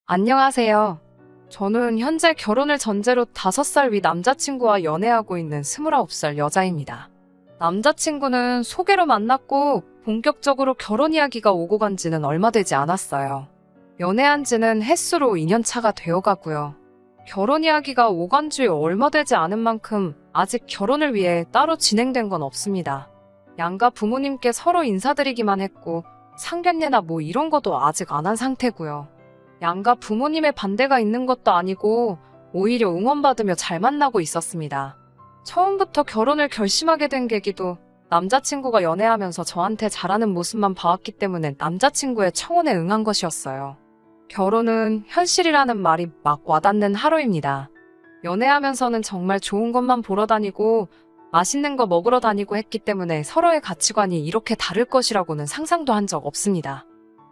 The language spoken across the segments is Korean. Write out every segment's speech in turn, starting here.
안녕하세요. 저는 현재 결혼을 전제로 5살 위 남자친구와 연애하고 있는 29살 여자입니다. 남자친구는 소개로 만났고 본격적으로 결혼 이야기가 오고 간 지는 얼마 되지 않았어요. 연애한 지는 햇수로 2년 차가 되어 가고요. 결혼 이야기가 오간 지 얼마 되지 않은 만큼 아직 결혼을 위해 따로 진행된 건 없습니다. 양가 부모님께 서로 인사드리기만 했고 상견례나 뭐 이런 것도 아직 안 한 상태고요. 양가 부모님의 반대가 있는 것도 아니고 오히려 응원받으며 잘 만나고 있었습니다. 처음부터 결혼을 결심하게 된 계기도 남자친구가 연애하면서 저한테 잘하는 모습만 봐왔기 때문에 남자친구의 청혼에 응한 것이었어요. 결혼은 현실이라는 말이 막 와닿는 하루입니다. 연애하면서는 정말 좋은 것만 보러 다니고 맛있는 거 먹으러 다니고 했기 때문에 서로의 가치관이 이렇게 다를 것이라고는 상상도 한 적 없습니다.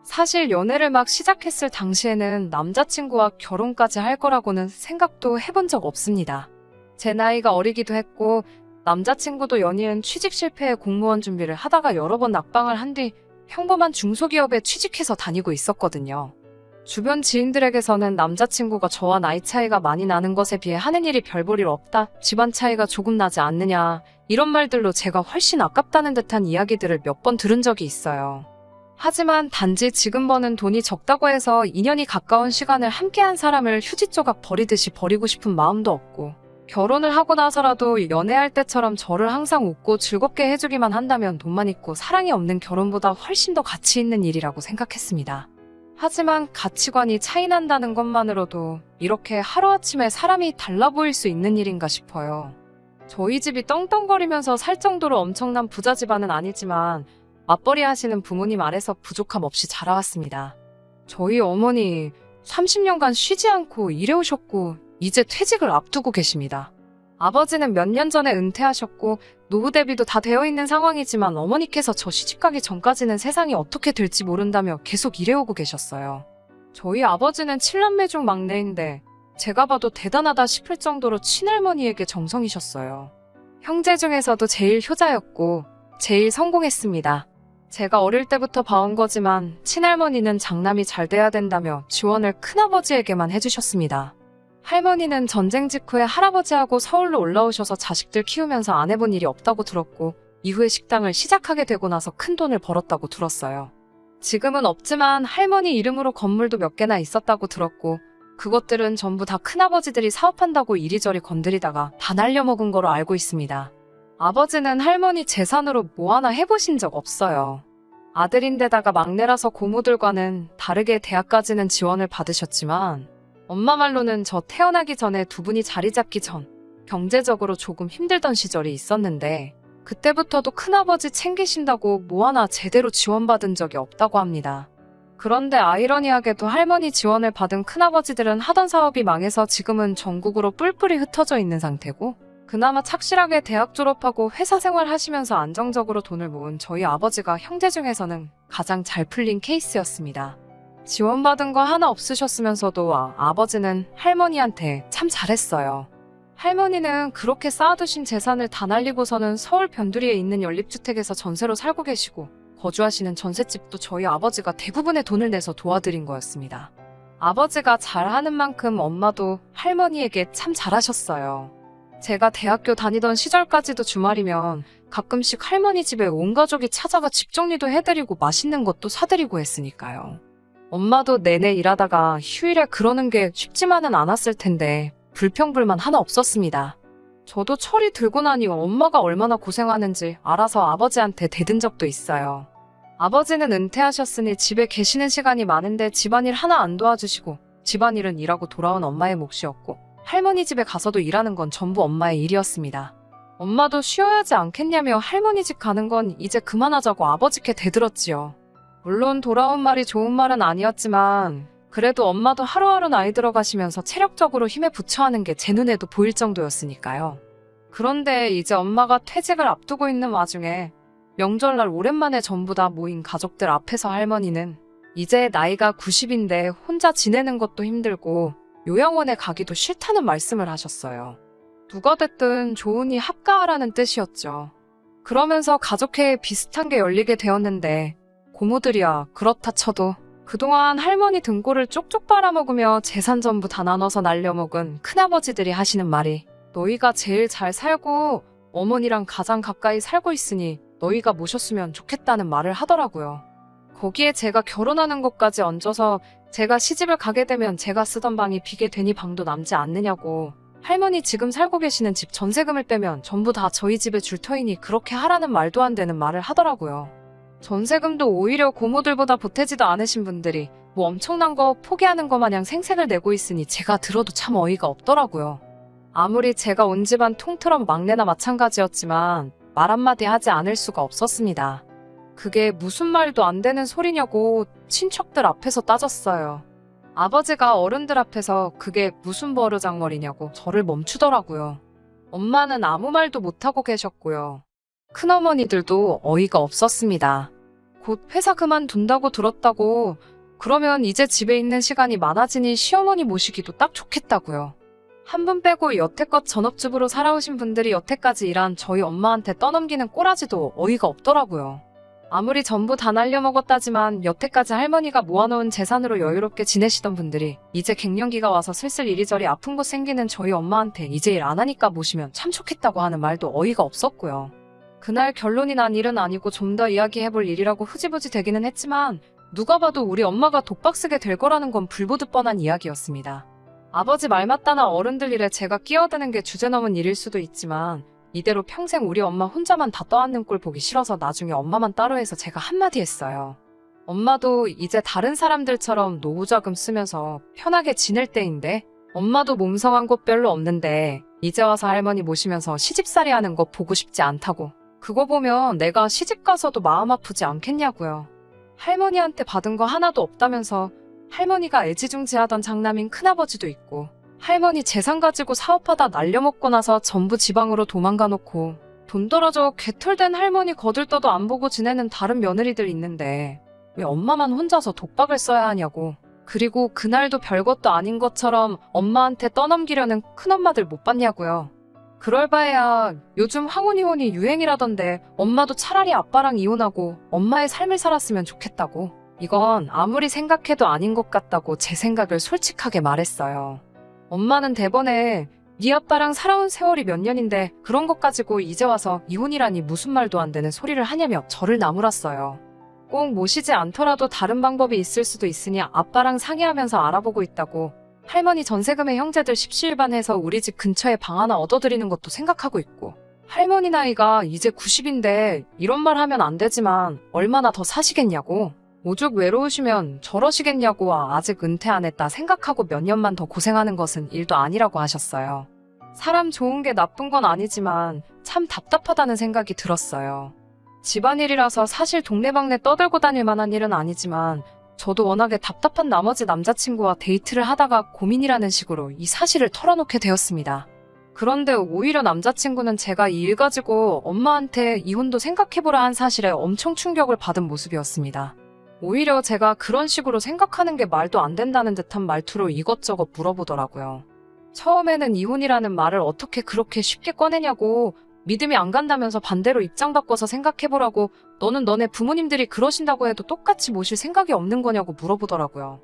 사실 연애를 막 시작했을 당시에는 남자친구와 결혼까지 할 거라고는 생각도 해본 적 없습니다. 제 나이가 어리기도 했고 남자친구도 연이은 취직 실패에 공무원 준비를 하다가 여러 번 낙방을 한 뒤 평범한 중소기업에 취직해서 다니고 있었거든요. 주변 지인들에게서는 남자친구가 저와 나이 차이가 많이 나는 것에 비해 하는 일이 별 볼 일 없다, 집안 차이가 조금 나지 않느냐 이런 말들로 제가 훨씬 아깝다는 듯한 이야기들을 몇 번 들은 적이 있어요. 하지만 단지 지금 버는 돈이 적다고 해서 2년이 가까운 시간을 함께한 사람을 휴지 조각 버리듯이 버리고 싶은 마음도 없고 결혼을 하고 나서라도 연애할 때처럼 저를 항상 웃고 즐겁게 해주기만 한다면 돈만 있고 사랑이 없는 결혼보다 훨씬 더 가치 있는 일이라고 생각했습니다. 하지만 가치관이 차이 난다는 것만으로도 이렇게 하루아침에 사람이 달라 보일 수 있는 일인가 싶어요. 저희 집이 떵떵거리면서 살 정도로 엄청난 부자 집안은 아니지만 맞벌이 하시는 부모님 아래서 부족함 없이 자라왔습니다. 저희 어머니 30년간 쉬지 않고 일해오셨고 이제 퇴직을 앞두고 계십니다. 아버지는 몇 년 전에 은퇴하셨고 노후 대비도 다 되어 있는 상황이지만 어머니께서 저 시집가기 전까지는 세상이 어떻게 될지 모른다며 계속 일해오고 계셨어요. 저희 아버지는 7남매 중 막내인데 제가 봐도 대단하다 싶을 정도로 친할머니에게 정성이셨어요. 형제 중에서도 제일 효자였고 제일 성공했습니다. 제가 어릴 때부터 봐온 거지만 친할머니는 장남이 잘 돼야 된다며 지원을 큰아버지에게만 해주셨습니다. 할머니는 전쟁 직후에 할아버지하고 서울로 올라오셔서 자식들 키우면서 안 해본 일이 없다고 들었고 이후에 식당을 시작하게 되고 나서 큰 돈을 벌었다고 들었어요. 지금은 없지만 할머니 이름으로 건물도 몇 개나 있었다고 들었고 그것들은 전부 다 큰아버지들이 사업한다고 이리저리 건드리다가 다 날려먹은 거로 알고 있습니다. 아버지는 할머니 재산으로 뭐 하나 해보신 적 없어요. 아들인데다가 막내라서 고모들과는 다르게 대학까지는 지원을 받으셨지만 엄마 말로는 저 태어나기 전에 두 분이 자리 잡기 전 경제적으로 조금 힘들던 시절이 있었는데 그때부터도 큰아버지 챙기신다고 뭐 하나 제대로 지원받은 적이 없다고 합니다. 그런데 아이러니하게도 할머니 지원을 받은 큰아버지들은 하던 사업이 망해서 지금은 전국으로 뿔뿔이 흩어져 있는 상태고 그나마 착실하게 대학 졸업하고 회사 생활 하시면서 안정적으로 돈을 모은 저희 아버지가 형제 중에서는 가장 잘 풀린 케이스였습니다. 지원받은 거 하나 없으셨으면서도 아버지는 할머니한테 참 잘했어요. 할머니는 그렇게 쌓아두신 재산을 다 날리고서는 서울 변두리에 있는 연립주택에서 전세로 살고 계시고 거주하시는 전셋집도 저희 아버지가 대부분의 돈을 내서 도와드린 거였습니다. 아버지가 잘하는 만큼 엄마도 할머니에게 참 잘하셨어요. 제가 대학교 다니던 시절까지도 주말이면 가끔씩 할머니 집에 온 가족이 찾아가 집 정리도 해드리고 맛있는 것도 사드리고 했으니까요. 엄마도 내내 일하다가 휴일에 그러는 게 쉽지만은 않았을 텐데 불평불만 하나 없었습니다. 저도 철이 들고 나니 엄마가 얼마나 고생하는지 알아서 아버지한테 대든 적도 있어요. 아버지는 은퇴하셨으니 집에 계시는 시간이 많은데 집안일 하나 안 도와주시고 집안일은 일하고 돌아온 엄마의 몫이었고 할머니 집에 가서도 일하는 건 전부 엄마의 일이었습니다. 엄마도 쉬어야 하지 않겠냐며 할머니 집 가는 건 이제 그만하자고 아버지께 대들었지요. 물론 돌아온 말이 좋은 말은 아니었지만 그래도 엄마도 하루하루 나이 들어가시면서 체력적으로 힘에 부처하는 게 제 눈에도 보일 정도였으니까요. 그런데 이제 엄마가 퇴직을 앞두고 있는 와중에 명절날 오랜만에 전부 다 모인 가족들 앞에서 할머니는 이제 나이가 90인데 혼자 지내는 것도 힘들고 요양원에 가기도 싫다는 말씀을 하셨어요. 누가 됐든 좋으니 합가하라는 뜻이었죠. 그러면서 가족회에 비슷한 게 열리게 되었는데 고모들이야 그렇다 쳐도 그동안 할머니 등골을 쪽쪽 빨아먹으며 재산 전부 다 나눠서 날려먹은 큰아버지들이 하시는 말이 너희가 제일 잘 살고 어머니랑 가장 가까이 살고 있으니 너희가 모셨으면 좋겠다는 말을 하더라고요. 거기에 제가 결혼하는 것까지 얹어서 제가 시집을 가게 되면 제가 쓰던 방이 비게 되니 방도 남지 않느냐고, 할머니 지금 살고 계시는 집 전세금을 빼면 전부 다 저희 집에 줄 터이니 그렇게 하라는 말도 안 되는 말을 하더라고요. 전세금도 오히려 고모들보다 보태지도 않으신 분들이 뭐 엄청난 거 포기하는 거 마냥 생색을 내고 있으니 제가 들어도 참 어이가 없더라고요. 아무리 제가 온 집안 통틀어 막내나 마찬가지였지만 말 한마디 하지 않을 수가 없었습니다. 그게 무슨 말도 안 되는 소리냐고 친척들 앞에서 따졌어요. 아버지가 어른들 앞에서 그게 무슨 버르장머리냐고 저를 멈추더라고요. 엄마는 아무 말도 못하고 계셨고요. 큰어머니들도 어이가 없었습니다. 곧 회사 그만둔다고 들었다고, 그러면 이제 집에 있는 시간이 많아지니 시어머니 모시기도 딱 좋겠다고요. 한 분 빼고 여태껏 전업주부로 살아오신 분들이 여태까지 일한 저희 엄마한테 떠넘기는 꼬라지도 어이가 없더라고요. 아무리 전부 다 날려먹었다지만 여태까지 할머니가 모아놓은 재산으로 여유롭게 지내시던 분들이 이제 갱년기가 와서 슬슬 이리저리 아픈 곳 생기는 저희 엄마한테 이제 일 안 하니까 모시면 참 좋겠다고 하는 말도 어이가 없었고요. 그날 결론이 난 일은 아니고 좀 더 이야기해볼 일이라고 흐지부지 되기는 했지만 누가 봐도 우리 엄마가 독박 쓰게 될 거라는 건 불보듯 뻔한 이야기였습니다. 아버지 말 맞다나 어른들 일에 제가 끼어드는 게 주제넘은 일일 수도 있지만 이대로 평생 우리 엄마 혼자만 다 떠안는 꼴 보기 싫어서 나중에 엄마만 따로 해서 제가 한마디 했어요. 엄마도 이제 다른 사람들처럼 노후자금 쓰면서 편하게 지낼 때인데 엄마도 몸 성한 곳 별로 없는데 이제 와서 할머니 모시면서 시집살이 하는 거 보고 싶지 않다고. 그거 보면 내가 시집 가서도 마음 아프지 않겠냐고요. 할머니한테 받은 거 하나도 없다면서 할머니가 애지중지하던 장남인 큰아버지도 있고 할머니 재산 가지고 사업하다 날려먹고 나서 전부 지방으로 도망가 놓고 돈 떨어져 개털된 할머니 거들떠도 안 보고 지내는 다른 며느리들 있는데 왜 엄마만 혼자서 독박을 써야 하냐고. 그리고 그날도 별것도 아닌 것처럼 엄마한테 떠넘기려는 큰엄마들 못 봤냐고요. 그럴 바에야 요즘 황혼이혼이 유행이라던데 엄마도 차라리 아빠랑 이혼하고 엄마의 삶을 살았으면 좋겠다고. 이건 아무리 생각해도 아닌 것 같다고 제 생각을 솔직하게 말했어요. 엄마는 대번에 네 아빠랑 살아온 세월이 몇 년인데 그런 것 가지고 이제 와서 이혼이라니 무슨 말도 안 되는 소리를 하냐며 저를 나무랐어요. 꼭 모시지 않더라도 다른 방법이 있을 수도 있으니 아빠랑 상의하면서 알아보고 있다고. 할머니 전세금에 형제들 십시일반해서 우리 집 근처에 방 하나 얻어드리는 것도 생각하고 있고. 할머니 나이가 이제 90인데 이런 말 하면 안 되지만 얼마나 더 사시겠냐고. 오죽 외로우시면 저러시겠냐고. 아직 은퇴 안 했다 생각하고 몇 년만 더 고생하는 것은 일도 아니라고 하셨어요. 사람 좋은 게 나쁜 건 아니지만 참 답답하다는 생각이 들었어요. 집안일이라서 사실 동네방네 떠들고 다닐 만한 일은 아니지만 저도 워낙에 답답한 나머지 남자친구와 데이트를 하다가 고민이라는 식으로 이 사실을 털어놓게 되었습니다. 그런데 오히려 남자친구는 제가 이 일 가지고 엄마한테 이혼도 생각해보라 한 사실에 엄청 충격을 받은 모습이었습니다. 오히려 제가 그런 식으로 생각하는 게 말도 안 된다는 듯한 말투로 이것저것 물어보더라고요. 처음에는 이혼이라는 말을 어떻게 그렇게 쉽게 꺼내냐고, 믿음이 안 간다면서 반대로 입장 바꿔서 생각해보라고, 너는 너네 부모님들이 그러신다고 해도 똑같이 모실 생각이 없는 거냐고 물어보더라고요.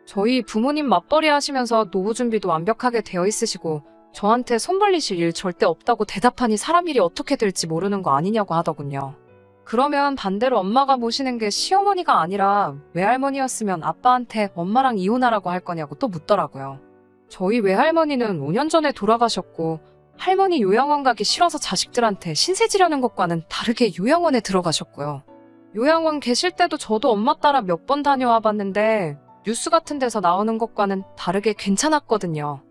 저희 부모님 맞벌이 하시면서 노후 준비도 완벽하게 되어 있으시고 저한테 손 벌리실 일 절대 없다고 대답하니 사람 일이 어떻게 될지 모르는 거 아니냐고 하더군요. 그러면 반대로 엄마가 모시는 게 시어머니가 아니라 외할머니였으면 아빠한테 엄마랑 이혼하라고 할 거냐고 또 묻더라고요. 저희 외할머니는 5년 전에 돌아가셨고 할머니 요양원 가기 싫어서 자식들한테 신세 지려는 것과는 다르게 요양원에 들어가셨고요. 요양원 계실 때도 저도 엄마 따라 몇 번 다녀와 봤는데 뉴스 같은 데서 나오는 것과는 다르게 괜찮았거든요.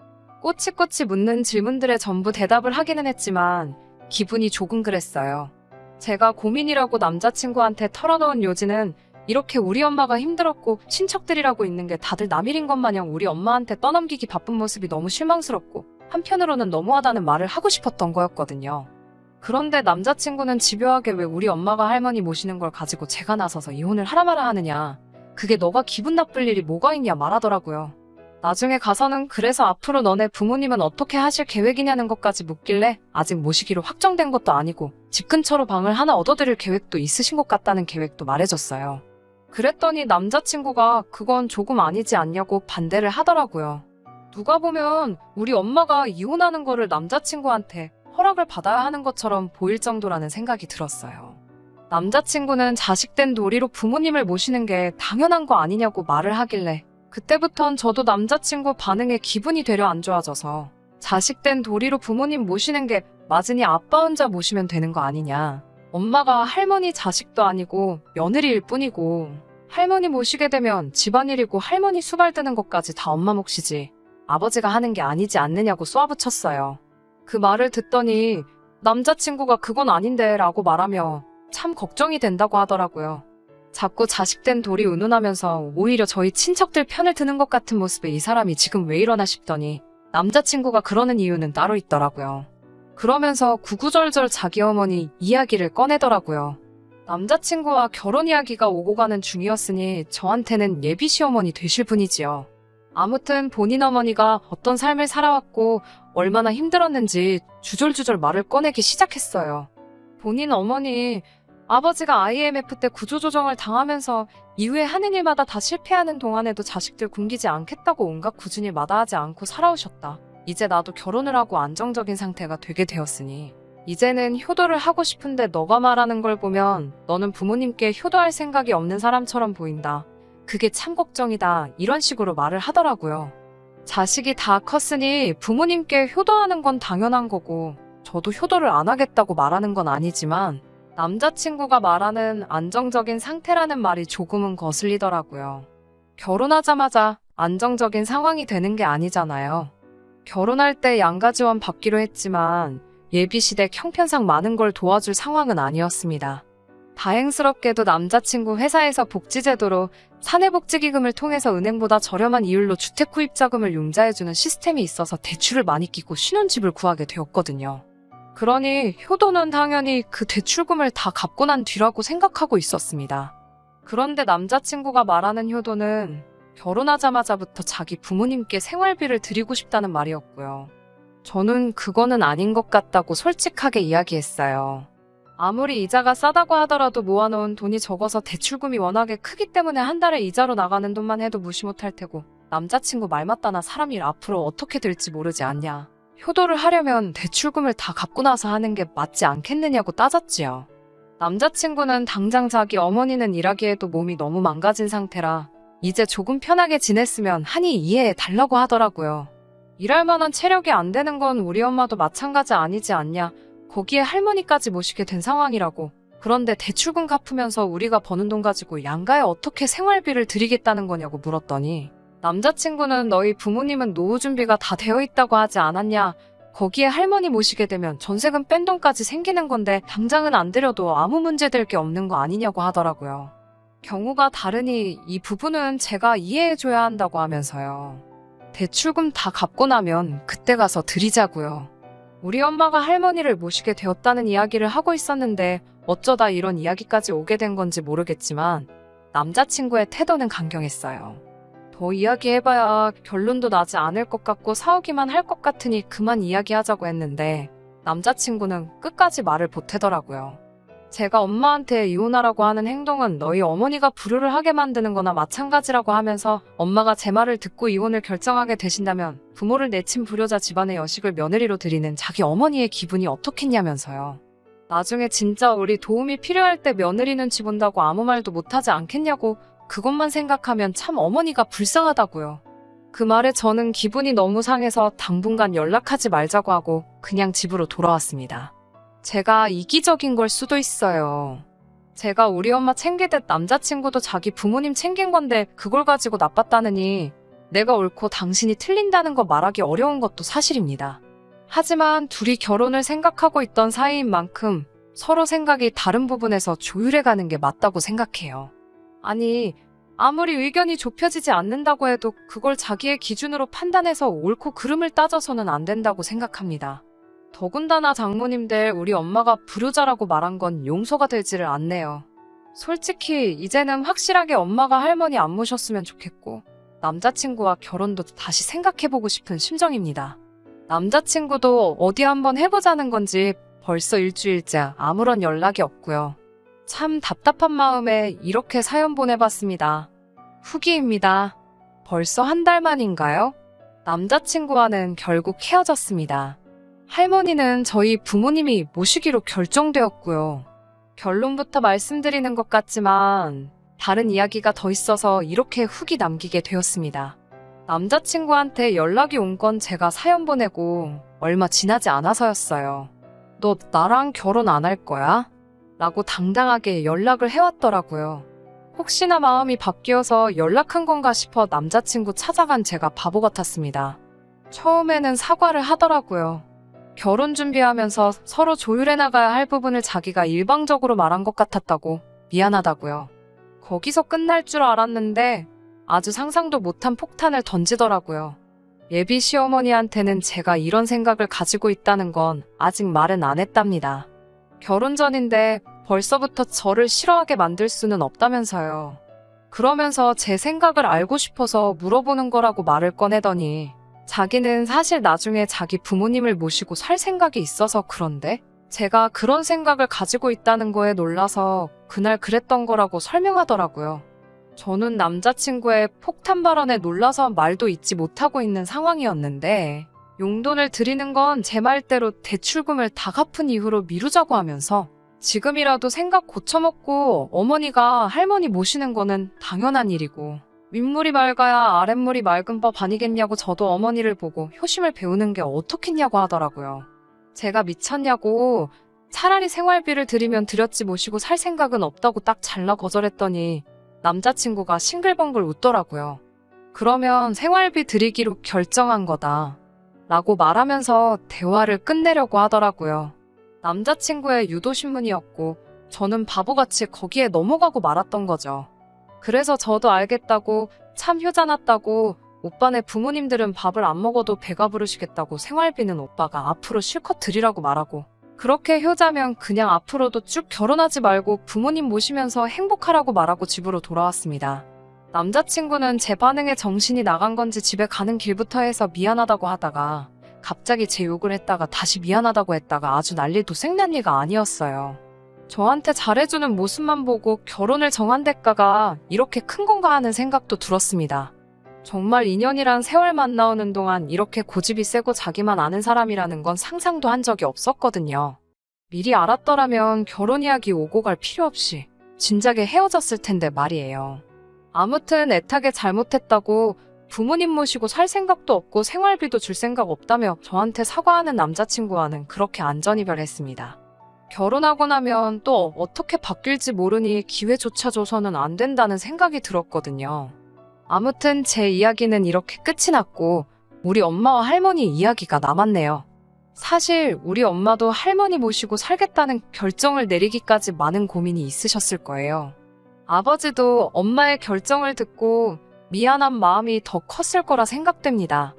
꼬치꼬치 묻는 질문들에 전부 대답을 하기는 했지만 기분이 조금 그랬어요. 제가 고민이라고 남자친구한테 털어놓은 요지는 이렇게 우리 엄마가 힘들었고 친척들이라고 있는 게 다들 남일인 것 마냥 우리 엄마한테 떠넘기기 바쁜 모습이 너무 실망스럽고 한편으로는 너무하다는 말을 하고 싶었던 거였거든요. 그런데 남자친구는 집요하게 왜 우리 엄마가 할머니 모시는 걸 가지고 제가 나서서 이혼을 하라 마라 하느냐, 그게 너가 기분 나쁠 일이 뭐가 있냐 말하더라고요. 나중에 가서는 그래서 앞으로 너네 부모님은 어떻게 하실 계획이냐는 것까지 묻길래 아직 모시기로 확정된 것도 아니고 집 근처로 방을 하나 얻어드릴 계획도 있으신 것 같다는 계획도 말해줬어요. 그랬더니 남자친구가 그건 조금 아니지 않냐고 반대를 하더라고요. 누가 보면 우리 엄마가 이혼하는 거를 남자친구한테 허락을 받아야 하는 것처럼 보일 정도라는 생각이 들었어요. 남자친구는 자식된 도리로 부모님을 모시는 게 당연한 거 아니냐고 말을 하길래 그때부턴 저도 남자친구 반응에 기분이 되려 안 좋아져서 자식된 도리로 부모님 모시는 게 맞으니 아빠 혼자 모시면 되는 거 아니냐. 엄마가 할머니 자식도 아니고 며느리일 뿐이고 할머니 모시게 되면 집안일이고 할머니 수발 드는 것까지 다 엄마 몫이지 아버지가 하는 게 아니지 않느냐고 쏘아붙였어요. 그 말을 듣더니 남자친구가 그건 아닌데 라고 말하며 참 걱정이 된다고 하더라고요. 자꾸 자식된 도리 운운하면서 오히려 저희 친척들 편을 드는 것 같은 모습에 이 사람이 지금 왜 이러나 싶더니 남자친구가 그러는 이유는 따로 있더라고요. 그러면서 구구절절 자기 어머니 이야기를 꺼내더라고요. 남자친구와 결혼 이야기가 오고 가는 중이었으니 저한테는 예비 시어머니 되실 분이지요. 아무튼 본인 어머니가 어떤 삶을 살아왔고 얼마나 힘들었는지 주절주절 말을 꺼내기 시작했어요. 본인 어머니, 아버지가 IMF 때 구조조정을 당하면서 이후에 하는 일마다 다 실패하는 동안에도 자식들 굶기지 않겠다고 온갖 굳은 일 마다하지 않고 살아오셨다. 이제 나도 결혼을 하고 안정적인 상태가 되게 되었으니 이제는 효도를 하고 싶은데 너가 말하는 걸 보면 너는 부모님께 효도할 생각이 없는 사람처럼 보인다. 그게 참 걱정이다. 이런 식으로 말을 하더라고요. 자식이 다 컸으니 부모님께 효도하는 건 당연한 거고 저도 효도를 안 하겠다고 말하는 건 아니지만 남자친구가 말하는 안정적인 상태라는 말이 조금은 거슬리더라고요. 결혼하자마자 안정적인 상황이 되는 게 아니잖아요. 결혼할 때 양가지원 받기로 했지만 예비시댁 형편상 많은 걸 도와줄 상황은 아니었습니다. 다행스럽게도 남자친구 회사에서 복지제도로 사내복지기금을 통해서 은행보다 저렴한 이율로 주택 구입자금을 융자해주는 시스템이 있어서 대출을 많이 끼고 신혼집을 구하게 되었거든요. 그러니 효도는 당연히 그 대출금을 다 갚고 난 뒤라고 생각하고 있었습니다. 그런데 남자친구가 말하는 효도는 결혼하자마자부터 자기 부모님께 생활비를 드리고 싶다는 말이었고요. 저는 그거는 아닌 것 같다고 솔직하게 이야기했어요. 아무리 이자가 싸다고 하더라도 모아놓은 돈이 적어서 대출금이 워낙에 크기 때문에 한 달에 이자로 나가는 돈만 해도 무시 못할 테고 남자친구 말 맞다나 사람 일 앞으로 어떻게 될지 모르지 않냐. 효도를 하려면 대출금을 다 갚고 나서 하는 게 맞지 않겠느냐고 따졌지요. 남자친구는 당장 자기 어머니는 일하기에도 몸이 너무 망가진 상태라 이제 조금 편하게 지냈으면 하니 이해해 달라고 하더라고요. 일할 만한 체력이 안 되는 건 우리 엄마도 마찬가지 아니지 않냐. 거기에 할머니까지 모시게 된 상황이라고. 그런데 대출금 갚으면서 우리가 버는 돈 가지고 양가에 어떻게 생활비를 드리겠다는 거냐고 물었더니 남자친구는 너희 부모님은 노후 준비가 다 되어 있다고 하지 않았냐. 거기에 할머니 모시게 되면 전세금 뺀 돈까지 생기는 건데 당장은 안 드려도 아무 문제될 게 없는 거 아니냐고 하더라고요. 경우가 다르니 이 부분은 제가 이해해줘야 한다고 하면서요. 대출금 다 갚고 나면 그때 가서 드리자고요. 우리 엄마가 할머니를 모시게 되었다는 이야기를 하고 있었는데 어쩌다 이런 이야기까지 오게 된 건지 모르겠지만 남자친구의 태도는 강경했어요. 더 이야기해봐야 결론도 나지 않을 것 같고 싸우기만 할 것 같으니 그만 이야기하자고 했는데 남자친구는 끝까지 말을 보태더라고요. 제가 엄마한테 이혼하라고 하는 행동은 너희 어머니가 불효를 하게 만드는 거나 마찬가지라고 하면서 엄마가 제 말을 듣고 이혼을 결정하게 되신다면 부모를 내친 불효자 집안의 여식을 며느리로 드리는 자기 어머니의 기분이 어떻겠냐면서요. 나중에 진짜 우리 도움이 필요할 때 며느리 눈치 본다고 아무 말도 못하지 않겠냐고 그것만 생각하면 참 어머니가 불쌍하다고요. 그 말에 저는 기분이 너무 상해서 당분간 연락하지 말자고 하고 그냥 집으로 돌아왔습니다. 제가 이기적인 걸 수도 있어요. 제가 우리 엄마 챙기듯 남자친구도 자기 부모님 챙긴 건데 그걸 가지고 나빴다느니 내가 옳고 당신이 틀린다는 거 말하기 어려운 것도 사실입니다. 하지만 둘이 결혼을 생각하고 있던 사이인 만큼 서로 생각이 다른 부분에서 조율해가는 게 맞다고 생각해요. 아니, 아무리 의견이 좁혀지지 않는다고 해도 그걸 자기의 기준으로 판단해서 옳고 그름을 따져서는 안 된다고 생각합니다. 더군다나 장모님들 우리 엄마가 불효자라고 말한 건 용서가 되지를 않네요. 솔직히 이제는 확실하게 엄마가 할머니 안 모셨으면 좋겠고 남자친구와 결혼도 다시 생각해보고 싶은 심정입니다. 남자친구도 어디 한번 해보자는 건지 벌써 일주일째 아무런 연락이 없고요. 참 답답한 마음에 이렇게 사연 보내봤습니다. 후기입니다. 벌써 한 달 만인가요? 남자친구와는 결국 헤어졌습니다. 할머니는 저희 부모님이 모시기로 결정되었고요. 결론부터 말씀드리는 것 같지만 다른 이야기가 더 있어서 이렇게 후기 남기게 되었습니다. 남자친구한테 연락이 온 건 제가 사연 보내고 얼마 지나지 않아서였어요. 너 나랑 결혼 안 할 거야? 라고 당당하게 연락을 해왔더라고요. 혹시나 마음이 바뀌어서 연락한 건가 싶어 남자친구 찾아간 제가 바보 같았습니다. 처음에는 사과를 하더라고요. 결혼 준비하면서 서로 조율해 나가야 할 부분을 자기가 일방적으로 말한 것 같았다고 미안하다고요. 거기서 끝날 줄 알았는데 아주 상상도 못한 폭탄을 던지더라고요. 예비 시어머니한테는 제가 이런 생각을 가지고 있다는 건 아직 말은 안 했답니다. 결혼 전인데 벌써부터 저를 싫어하게 만들 수는 없다면서요. 그러면서 제 생각을 알고 싶어서 물어보는 거라고 말을 꺼내더니 자기는 사실 나중에 자기 부모님을 모시고 살 생각이 있어서 그런데 제가 그런 생각을 가지고 있다는 거에 놀라서 그날 그랬던 거라고 설명하더라고요. 저는 남자친구의 폭탄 발언에 놀라서 말도 잇지 못하고 있는 상황이었는데 용돈을 드리는 건 제 말대로 대출금을 다 갚은 이후로 미루자고 하면서 지금이라도 생각 고쳐먹고 어머니가 할머니 모시는 거는 당연한 일이고 윗물이 맑아야 아랫물이 맑은 법 아니겠냐고 저도 어머니를 보고 효심을 배우는 게 어떻겠냐고 하더라고요. 제가 미쳤냐고 차라리 생활비를 드리면 드렸지 모시고 살 생각은 없다고 딱 잘라 거절했더니 남자친구가 싱글벙글 웃더라고요. 그러면 생활비 드리기로 결정한 거다 라고 말하면서 대화를 끝내려고 하더라고요. 남자친구의 유도신문이었고 저는 바보같이 거기에 넘어가고 말았던 거죠. 그래서 저도 알겠다고 참 효자났다고 오빠네 부모님들은 밥을 안 먹어도 배가 부르시겠다고 생활비는 오빠가 앞으로 실컷 드리라고 말하고 그렇게 효자면 그냥 앞으로도 쭉 결혼하지 말고 부모님 모시면서 행복하라고 말하고 집으로 돌아왔습니다. 남자친구는 제 반응에 정신이 나간 건지 집에 가는 길부터 해서 미안하다고 하다가 갑자기 제 욕을 했다가 다시 미안하다고 했다가 아주 난리 도생난리가 아니었어요. 저한테 잘해주는 모습만 보고 결혼을 정한 대가가 이렇게 큰 건가 하는 생각도 들었습니다. 정말 인연이란 세월만 나오는 동안 이렇게 고집이 세고 자기만 아는 사람이라는 건 상상도 한 적이 없었거든요. 미리 알았더라면 결혼 이야기 오고 갈 필요 없이 진작에 헤어졌을 텐데 말이에요. 아무튼 애타게 잘못했다고 부모님 모시고 살 생각도 없고 생활비도 줄 생각 없다며 저한테 사과하는 남자친구와는 그렇게 안전이별했습니다. 결혼하고 나면 또 어떻게 바뀔지 모르니 기회조차 줘서는 안 된다는 생각이 들었거든요. 아무튼 제 이야기는 이렇게 끝이 났고 우리 엄마와 할머니 이야기가 남았네요. 사실 우리 엄마도 할머니 모시고 살겠다는 결정을 내리기까지 많은 고민이 있으셨을 거예요. 아버지도 엄마의 결정을 듣고 미안한 마음이 더 컸을 거라 생각됩니다.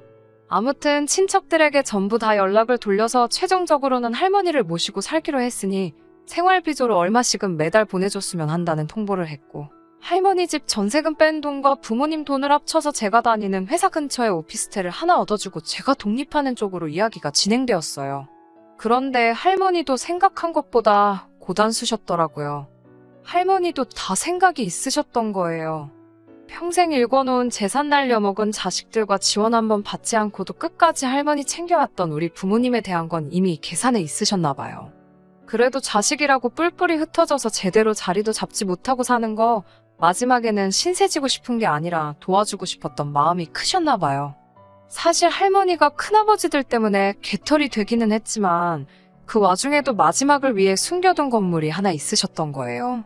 아무튼 친척들에게 전부 다 연락을 돌려서 최종적으로는 할머니를 모시고 살기로 했으니 생활비조로 얼마씩은 매달 보내줬으면 한다는 통보를 했고 할머니 집 전세금 뺀 돈과 부모님 돈을 합쳐서 제가 다니는 회사 근처에 오피스텔을 하나 얻어주고 제가 독립하는 쪽으로 이야기가 진행되었어요. 그런데 할머니도 생각한 것보다 고단수셨더라고요. 할머니도 다 생각이 있으셨던 거예요. 평생 일궈놓은 재산 날려먹은 자식들과 지원 한번 받지 않고도 끝까지 할머니 챙겨왔던 우리 부모님에 대한 건 이미 계산에 있으셨나 봐요. 그래도 자식이라고 뿔뿔이 흩어져서 제대로 자리도 잡지 못하고 사는 거 마지막에는 신세지고 싶은 게 아니라 도와주고 싶었던 마음이 크셨나 봐요. 사실 할머니가 큰아버지들 때문에 개털이 되기는 했지만 그 와중에도 마지막을 위해 숨겨둔 건물이 하나 있으셨던 거예요.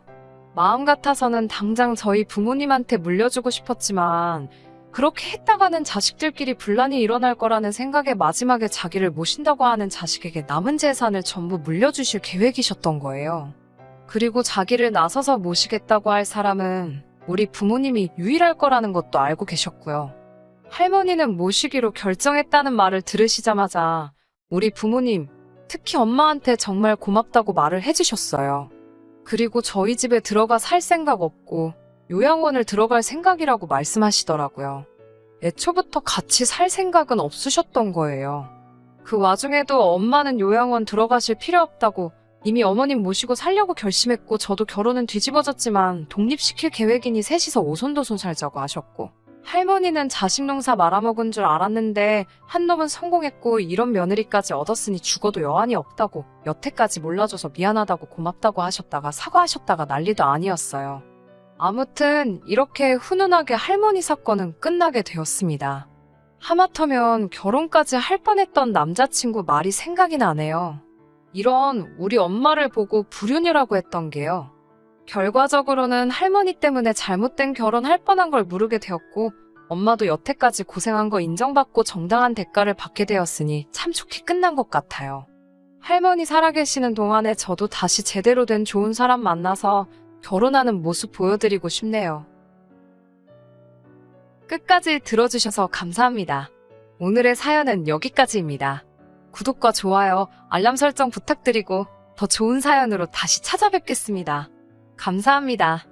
마음 같아서는 당장 저희 부모님한테 물려주고 싶었지만 그렇게 했다가는 자식들끼리 분란이 일어날 거라는 생각에 마지막에 자기를 모신다고 하는 자식에게 남은 재산을 전부 물려주실 계획이셨던 거예요. 그리고 자기를 나서서 모시겠다고 할 사람은 우리 부모님이 유일할 거라는 것도 알고 계셨고요. 할머니는 모시기로 결정했다는 말을 들으시자마자 우리 부모님, 특히 엄마한테 정말 고맙다고 말을 해주셨어요. 그리고 저희 집에 들어가 살 생각 없고 요양원을 들어갈 생각이라고 말씀하시더라고요. 애초부터 같이 살 생각은 없으셨던 거예요. 그 와중에도 엄마는 요양원 들어가실 필요 없다고 이미 어머님 모시고 살려고 결심했고 저도 결혼은 뒤집어졌지만 독립시킬 계획이니 셋이서 오손도손 살자고 하셨고, 할머니는 자식 농사 말아먹은 줄 알았는데 한 놈은 성공했고 이런 며느리까지 얻었으니 죽어도 여한이 없다고, 여태까지 몰라줘서 미안하다고 고맙다고 하셨다가 사과하셨다가 난리도 아니었어요. 아무튼 이렇게 훈훈하게 할머니 사건은 끝나게 되었습니다. 하마터면 결혼까지 할 뻔했던 남자친구 말이 생각이 나네요. 이런 우리 엄마를 보고 불륜이라고 했던 게요. 결과적으로는 할머니 때문에 잘못된 결혼할 뻔한 걸 모르게 되었고, 엄마도 여태까지 고생한 거 인정받고 정당한 대가를 받게 되었으니 참 좋게 끝난 것 같아요. 할머니 살아계시는 동안에 저도 다시 제대로 된 좋은 사람 만나서 결혼하는 모습 보여드리고 싶네요. 끝까지 들어주셔서 감사합니다. 오늘의 사연은 여기까지입니다. 구독과 좋아요, 알람 설정 부탁드리고 더 좋은 사연으로 다시 찾아뵙겠습니다. 감사합니다.